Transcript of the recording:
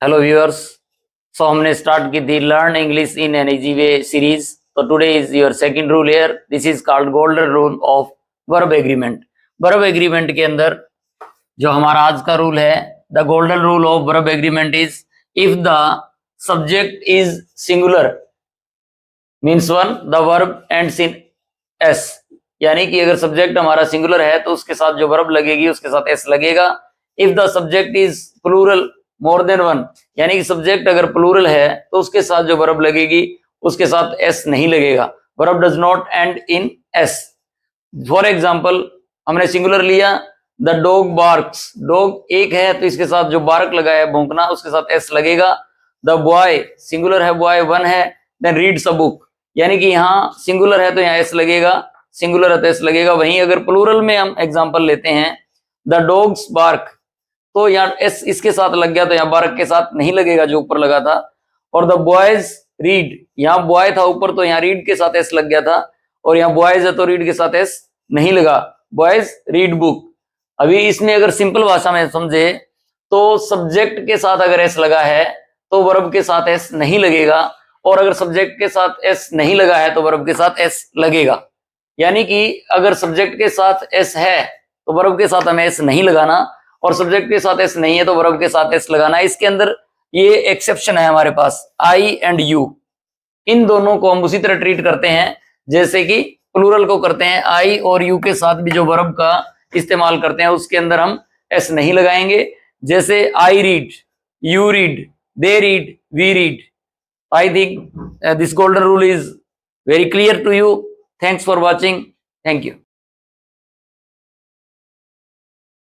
Hello viewers. सो हमने start की थी learn English in an easy way series. तो today is your second rule here. This is called golden rule of verb agreement. Verb agreement के अंदर जो हमारा आज का रूल है, the golden rule of verb agreement is if the subject is singular means one, the verb ends in s. यानी कि अगर सब्जेक्ट हमारा सिंगुलर है तो उसके साथ जो वर्ब लगेगी उसके साथ एस लगेगा। If the subject is plural more than one, यानी कि सब्जेक्ट अगर प्लूरल है तो उसके साथ जो वर्ब लगेगी उसके साथ एस नहीं लगेगा। Verb does not and in S. For example हमने सिंगुलर लिया, द डॉग बार्क्स। डॉग एक है तो इसके साथ जो बार्क लगा है भौंकना उसके साथ एस लगेगा। द बॉय सिंगुलर है, बॉय वन है, देन रीड्स अ बुक, यानी कि यहाँ सिंगुलर है तो यहाँ एस लगेगा, सिंगुलर है तो एस लगेगा। वहीं अगर प्लूरल में हम एग्जांपल लेते हैं, द डॉग्स बार्क, तो यहाँ एस इसके साथ लग गया तो यहाँ बार्क के साथ नहीं लगेगा जो ऊपर लगा था। और द बॉयज रीड, यहाँ बॉय था ऊपर तो यहाँ रीड के साथ एस लग गया था, और यहाँ बॉयज है तो रीड के साथ एस नहीं लगा, बॉयज रीड बुक। अभी इसमें अगर सिंपल भाषा में समझे तो सब्जेक्ट के साथ अगर एस लगा है तो वर्ब के साथ एस नहीं लगेगा, और अगर सब्जेक्ट के साथ एस नहीं लगा है तो वर्ब के साथ एस लगेगा। यानी कि अगर सब्जेक्ट के साथ एस है तो वर्ब के साथ हमें एस नहीं लगाना, और सब्जेक्ट के साथ एस नहीं है तो वर्ब के साथ एस लगाना। इसके अंदर ये एक्सेप्शन है हमारे पास, आई एंड यू। इन दोनों को हम उसी तरह ट्रीट करते हैं जैसे कि प्लूरल को करते हैं। आई और यू के साथ भी जो वर्ब का इस्तेमाल करते हैं उसके अंदर हम एस नहीं लगाएंगे। जैसे I read, you read, they read, we read. I think this golden rule is very clear to you. Thanks for watching. Thank you.